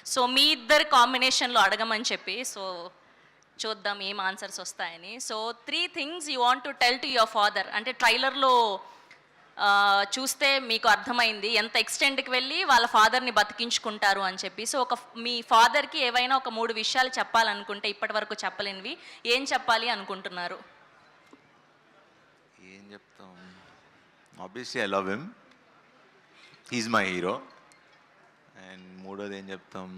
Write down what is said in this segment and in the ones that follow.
So మీ ఇద్దరు కాంబినేషన్లో అడగమని చెప్పి, సో చూద్దాం ఏం ఆన్సర్స్ వస్తాయని. So 3 things you want to tell to your father. అంటే ట్రైలర్లో చూస్తే మీకు అర్థమైంది ఎంత ఎక్స్టెంట్కి వెళ్ళి వాళ్ళ ఫాదర్ని బతికించుకుంటారు అని చెప్పి. సో మీ ఫాదర్కి ఏవైనా ఒక 3 విషయాలు చెప్పాలనుకుంటే ఇప్పటి వరకు చెప్పలేనివి ఏం చెప్పాలి అనుకుంటున్నారు? ఏం చెప్తాం, obviously I love him, he's my hero. And మూడోది ఏం చెప్తాం,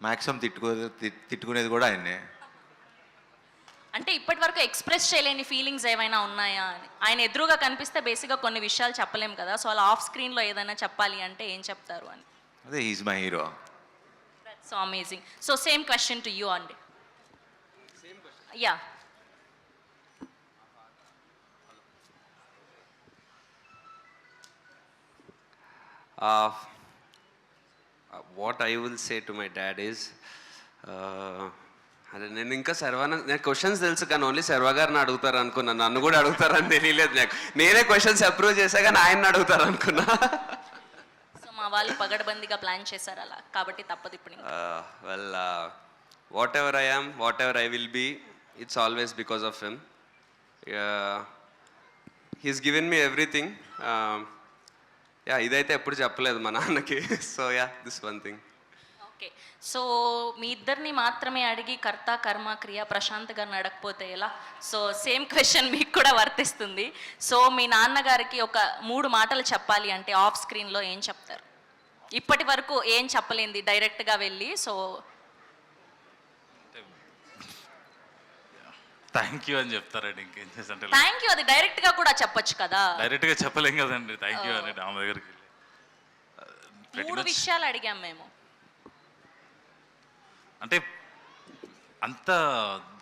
మ్యాక్సిమం తిట్టుకునేది కూడా ఆయన్నే. అంటే ఇప్పటి వరకు ఎక్స్ప్రెస్ చేయలేని ఫీలింగ్స్ ఏమైనా ఉన్నాయా అని. ఆయన ఎదురుగా కనిపిస్తే బేసిక్గా కొన్ని విషయాలు చెప్పలేం కదా, సో అలా ఆఫ్ స్క్రీన్లో ఏదైనా చెప్పాలి అంటే ఏం చెప్తారు అని. అదే, he's my hero. So amazing. So same question to you అండి. Yeah, what I will say to my dad is, అదే నేను ఇంకా నాకు క్వశ్చన్స్ తెలుసు కానీ ఓన్లీ శర్వా గారిని అడుగుతారు అనుకున్నా, నన్ను కూడా అడుగుతారని తెలియలేదు నాకు. నేనే క్వశ్చన్స్ అప్రూవ్ చేశా కానీ ఆయన అడుగుతారు అనుకున్నా. సో మా వాళ్ళు పగడబందిగా ప్లాన్ చేశారు అలా, కాబట్టి తప్పదు ఇప్పుడు. Well, whatever I am, whatever I will be, it's always because of him. He's given me everything. Yeah, ఇదైతే ఎప్పుడు చెప్పలేదు మా నాన్నకి. So yeah, this one thing. Okay, so మీ ఇద్దరిని మాత్రమే అడిగి కర్త కర్మ క్రియ ప్రశాంత్ గారిని అడగకపోతే ఎలా? సో సేమ్ క్వశ్చన్ మీకు కూడా వర్తిస్తుంది. సో మీ నాన్నగారికి ఒక 3 మాటలు చెప్పాలి అంటే ఆఫ్ స్క్రీన్లో ఏం చెప్తారు? ఇప్పటి వరకు ఏం చెప్పలేంది డైరెక్ట్గా వెళ్ళి. సో థ్యాంక్ యూ అని చెప్తారండి. ఇంకేం చేస్తుంటే థ్యాంక్ యూ, అది డైరెక్ట్గా కూడా చెప్పొచ్చు కదా. డైరెక్ట్గా చెప్పలేం కదండి థ్యాంక్ యూ అని ఆమె దగ్గరికి. 3 విషయాలు అడిగాం మేము. అంటే అంత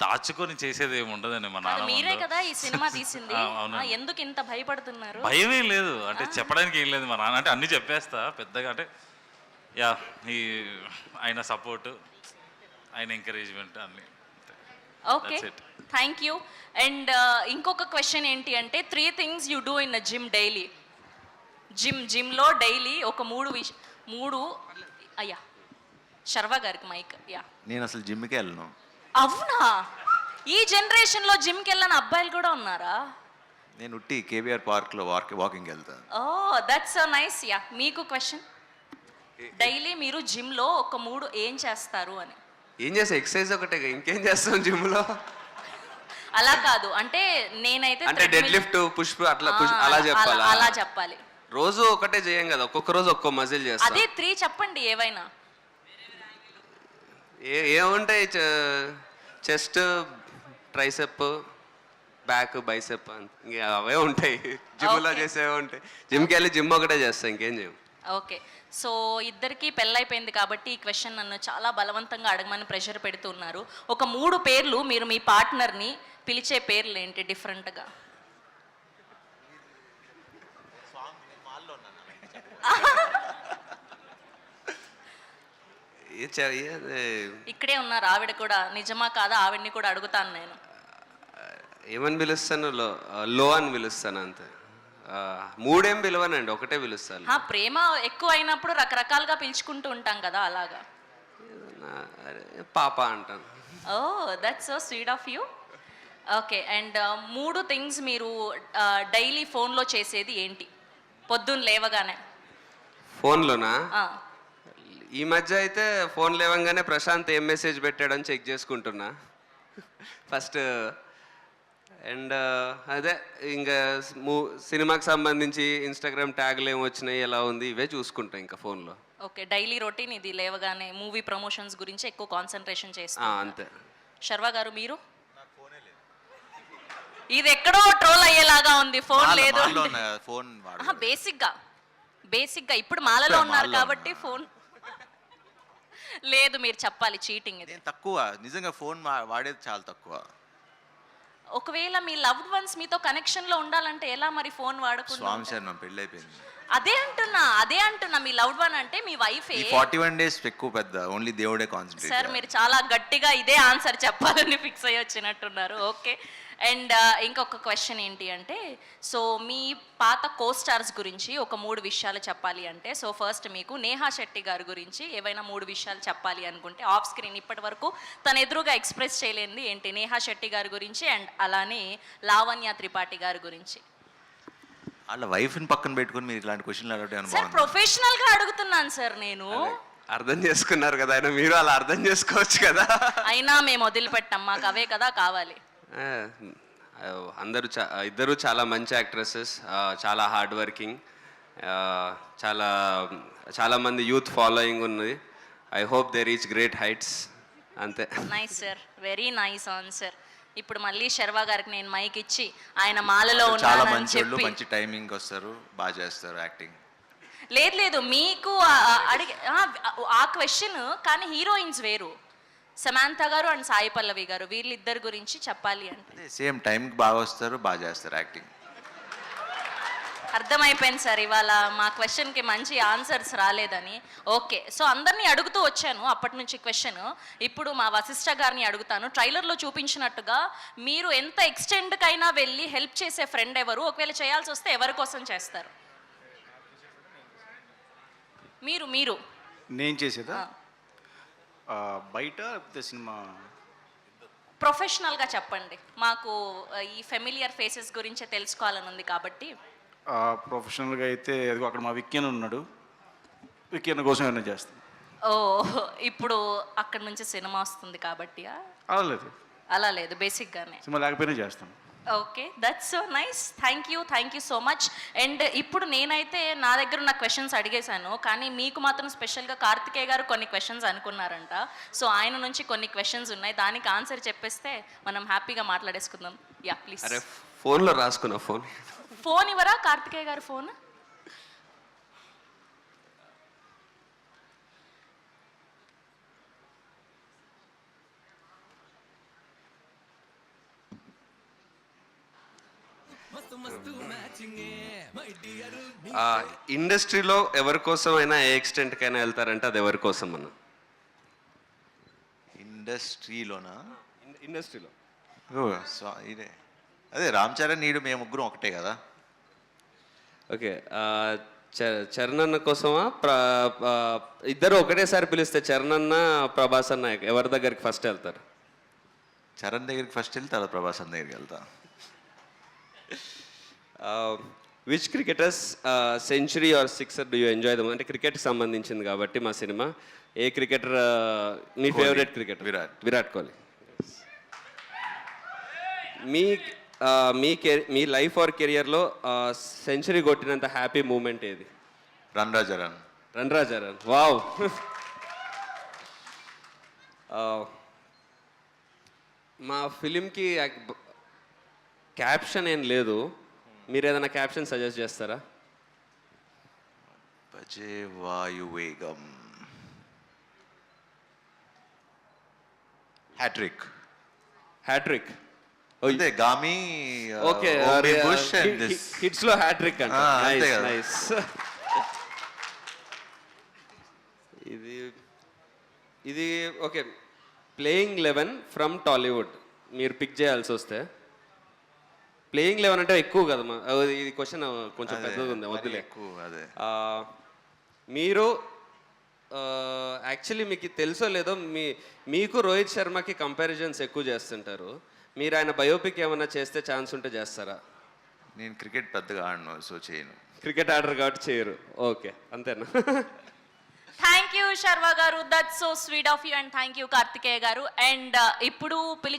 దాచుకొని చేసేది ఏమి ఉండదండి మా నాన్న. మీరే కదా ఈ సినిమా తీసింది, ఎందుకు ఇంత భయపడుతున్నారు? భయమే లేదు, అంటే చెప్పడానికి ఏం లేదు. మా నాన్న అంటే అన్ని చెప్పేస్తా పెద్దగా. అంటే యా, ఈ ఆయన సపోర్ట్, ఆయన ఎంకరేజ్మెంట్ అన్ని. Okay, thank you. అండ్ ఇంకొక క్వశ్చన్ ఏంటి అంటే 3 things you do in gym daily. జిమ్లో డైలీ ఒక 3 అయ్యా, శర్వా గారికి మైక్. యా, నేను అసలు జిమ్కి వెళ్ళను. అవునా? ఈ జనరేషన్లో జిమ్కి వెళ్ళని అబ్బాయిలు కూడా ఉన్నారా? నేను ఉట్టి కేబీఆర్ పార్క్లో వాకింగ్ వెళ్తాను. ఓ, దట్స్ సో నైస్. యా, మీకు క్వశ్చన్, డైలీ మీరు జిమ్లో ఒక 3 ఏం చేస్తారు అని. ఏం చేస్తా, ఎక్సర్సైజ్ ఒకటే, ఇంకేం చేస్తాం జిమ్లో? అలా కాదు, అంటే నేనైతే అంటే డెడ్ లిఫ్ట్, పుష్ అట్లా అలా చెప్పాలా? అలా చెప్పాలి. రోజు ఒకటే చేయం కదా, ఒక్కొక్క రోజు ఒక్కో మజిల్ చేస్తాం. అదే 3 చెప్పండి ఏవైనా. ఏముంటాయి, చెస్ట్, ట్రైసెప్, బ్యాక్, బైసెప్, ఇంకా అవే ఉంటాయి. జిమ్లో చేసేవే ఉంటాయి. జిమ్కి వెళ్ళి జిమ్ ఒకటే చేస్తాం, ఇంకేం చేయం. ఓకే, సో ఇద్దరికి పెళ్ళైపోయింది కాబట్టి ఈ క్వశ్చన్ నన్ను చాలా బలవంతంగా అడగమని ప్రెషర్ పెడుతున్నారు. ఒక 3 పేర్లు, మీరు మీ పార్ట్నర్ని పిలిచే పేర్లు ఏంటి డిఫరెంట్గా? ఇక్కడే ఉన్నారు ఆవిడ కూడా, నిజమా కాదా ఆవిడ్ని కూడా అడుగుతాను నేను. ఏమని పిలుస్తాను? లో అని పిలుస్తాను అంతే. 3 ఏం పిలవనండి, ఒకటే పిలుస్తాను. ప్రేమ ఎక్కువ అయినప్పుడు రకరకాలుగా పిలుచుకుంటూ ఉంటాం కదా, అలాగా. పాప అంటాను. Oh, that's so sweet of you. Okay, and 3 things మీరు డైలీ ఫోన్లో చేసేది ఏంటి పొద్దున్న లేవగానే? ఫోన్లోనా? ఈ మధ్య అయితే ఫోన్ లేవంగానే ప్రశాంత్ ఏం మెసేజ్ పెట్టాడని చెక్ చేసుకుంటున్నా ఫస్ట్. అండ్ అదే ఇంకా సినిమాకి సంబంధించి ఇన్స్టాగ్రామ్ ట్యాగ్లు ఏమి వచ్చినాయి, ఎలా ఉంది, ఇవే చూసుకుంటా ఇంకా ఫోన్లో. ఓకే, డైలీ రొటీన్ ఇది. లేవగానే మూవీ ప్రమోషన్స్ గురించి ఎక్కువ కాన్సన్ట్రేషన్ చేస్తా. అంతే. శర్వా గారు మీరు? ఇది ఎక్కడో ట్రోల్ అయ్యేలాగా ఉంది, ఫోన్ లేదు. బేసిక్గా ఇప్పుడు మాలలో ఉన్నారు కాబట్టి ఫోన్ లేదు. మీరు చెప్పాలి, చీటింగ్ ఇది. తక్కువ, నిజంగా ఫోన్ వాడేది చాలా తక్కువ. ఒకవేళ మీ లవ్డ్ వన్స్ మీతో కనెక్షన్ లో ఉండాలంటే ఎలా మరి ఫోన్ వాడకుండా? స్వామి సార్, నా పెళ్ళి అయిపోయింది. అదే అంటున్నా మీ లవ్డ్ వన్ అంటే మీ వైఫ్. 41 days ఎక్కువ పెద్ద, ఓన్లీ దేవుడే కాన్సంట్రేట్. సార్ మీరు చాలా గట్టిగా ఇదే ఆన్సర్ చెప్పాలని ఫిక్స్ అయ్యి వచ్చినట్టున్నారు. ఓకే, అండ్ ఇంకొక క్వశ్చన్ ఏంటి అంటే, సో మీ పాత కోస్టార్స్ గురించి ఒక 3 విషయాలు చెప్పాలి అంటే, సో ఫస్ట్ మీకు నేహా శెట్టి గారి గురించి ఏవైనా 3 విషయాలు చెప్పాలి అనుకుంటే ఆఫ్ స్క్రీన్ ఇప్పటి వరకు తన ఎదురుగా ఎక్స్ప్రెస్ చేయలేనిది ఏంటి? నేహా శెట్టి గారి గురించి అండ్ అలానే లావణ్య త్రిపాఠి గారి గురించి. వాళ్ళ వైఫ్ని పక్కన పెట్టుకుని మీరు ఇలాంటి క్వశ్చన్లు అడగడం సార్ ప్రొఫెషనల్గా అడుగుతున్నాను సార్ నేను. అర్థం చేసుకున్నారు కదా ఆయన, మీరు అలా అర్థం చేసుకోవచ్చు కదా. అయినా మేము వదిలిపెట్టాం, మాకు అవే కదా కావాలి. అందరూ ఇద్దరు చాలా మంచి యాక్ట్రెసెస్, చాలా హార్డ్ వర్కింగ్, చాలా చాలా మంది యూత్ ఫాలోయింగ్ ఉన్నది. I hope they reach great heights. అంతే. Nice sir, very nice answer. ఇప్పుడు మళ్ళీ శర్వా గారికి నేను మైక్ ఇచ్చి ఆయన మాలలో చాలా ఉన్నానని మంచి వాళ్ళు, చెప్పి. మంచి టైమింగ్ వస్తారు, బాగా చేస్తారు యాక్టింగ్. లేదు లేదు, మీకు అడిగే ఆ క్వశ్చన్ కానీ హీరోయిన్స్ వేరు. సమాంత గారు అండ్ సాయి పల్లవి గారు వీళ్ళిద్దరి గురించి చెప్పాలి అంటే సేమ్ టైంకి బాగా వస్తారు, బాగా చేస్తారు యాక్టింగ్. అర్థమైపోయింది సార్, ఇవాళ మా క్వశ్చన్కి మంచి ఆన్సర్స్ రాలేదని. ఓకే, సో అందరినీ అడుగుతూ వచ్చాను అప్పటి నుంచి క్వశ్చన్. ఇప్పుడు మా వశిష్ఠ గారిని అడుగుతాను. ట్రైలర్లో చూపించినట్టుగా మీరు ఎంత ఎక్స్టెండ్కైనా వెళ్ళి హెల్ప్ చేసే ఫ్రెండ్ ఎవరు? ఒకవేళ చేయాల్సి వస్తే ఎవరి కోసం చేస్తారు? మీరు నేను చేసేదా బయట లేకపోతే సినిమా? ప్రొఫెషనల్గా చెప్పండి, మాకు ఈ ఫెమిలియర్ ఫేసెస్ గురించే తెలుసుకోవాలని ఉంది కాబట్టి. ప్రొఫెషనల్గా అయితే అదిగో అక్కడ మా విక్కీన్ ఉన్నాడు, విక్కీన్ కోసం ఏమైనా చేస్తాను. ఓ, ఇప్పుడు అక్కడ నుంచి సినిమా వస్తుంది కాబట్టి అలా లేదు, అలా లేదు, బేసిక్గానే సినిమా లేకపోయినా చేస్తాను. Okay, that's so nice. Thank you so much. And ఇప్పుడు నేనైతే నా దగ్గర ఉన్న క్వశ్చన్స్ అడిగేశాను, కానీ మీకు మాత్రం స్పెషల్గా కార్తికేయ గారు కొన్ని క్వశ్చన్స్ అనుకున్నారంట. సో ఆయన నుంచి కొన్ని క్వశ్చన్స్ ఉన్నాయి, దానికి ఆన్సర్ చెప్పేస్తే మనం హ్యాపీగా మాట్లాడేసుకుందాం. Yeah please. అరే ఫోన్లో రాసుకున్నా, ఫోన్ ఇవ్వరా కార్తికేయ గారు? ఫోన్ ఇండస్ట్రీలో ఎవరి కోసమైనా ఏ ఎక్స్టెంట్కైనా వెళ్తారంటే అది ఎవరి కోసం అన్న? ఇండస్ట్రీలోనా? ఇండస్ట్రీలో ఇదే అదే రామ్ చరణ్, నీడు, మేము ముగ్గురం ఒకటే కదా. ఓకే, చరణ్ అన్న కోసమా? ఇద్దరు ఒకటేసారి పిలిస్తే చరణ్ అన్న ప్రభాస్ అన్న ఎవరి దగ్గరికి ఫస్ట్ వెళ్తారు? చరణ్ దగ్గరికి ఫస్ట్ వెళ్తే తర్వాత ప్రభాస్ అన్న దగ్గరికి వెళ్తా. Which cricketers century or sixer do you enjoy them? అంటే క్రికెట్కి సంబంధించింది కాబట్టి మా సినిమా. ఏ క్రికెటర్ మీ ఫేవరెట్ క్రికెటర్? విరాట్ కోహ్లీ. మీ లైఫ్ ఆర్ కెరియర్లో సెంచరీ కొట్టినంత హ్యాపీ మూమెంట్ ఏది? రన్ రాజారన్. వావ్. మా ఫిలింకి క్యాప్షన్ ఏం లేదు, మీరు ఏదైనా క్యాప్షన్ సజెస్ట్ చేస్తారా? భజే వాయువేగం. హ్యాట్రిక్. అంతే, గామి. ఓకే, హిట్స్ లో హ్యాట్రిక్ అంటే అంతే కదా. నైస్. ఇది ఓకే. ప్లేయింగ్ 11 ఫ్రమ్ టాలీవుడ్ మీరు పిక్ చేయాల్సి వస్తే, ప్లేయింగ్ 11 అంటే ఎక్కువ కదా ఇది క్వశ్చన్ కొంచెం పెద్దగా ఉంది, వద్దులే. అదే మీరు యాక్చువల్లీ మీకు తెలుసో లేదో మీకు రోహిత్ శర్మకి కంపారిజన్స్ ఎక్కువ చేస్తుంటారు. మీరు ఆయన బయోపిక్ ఏమైనా చేస్తే ఛాన్స్ ఉంటే చేస్తారా? నేను క్రికెట్ పెద్దగా ఆడను, సో చేయను. క్రికెట్ ఆడరు కాబట్టి చేయరు. ఓకే, అంతేనా? Thank you Sharwa garu, that's so sweet of you. And thank you Karthikeya garu. And ఇప్పుడు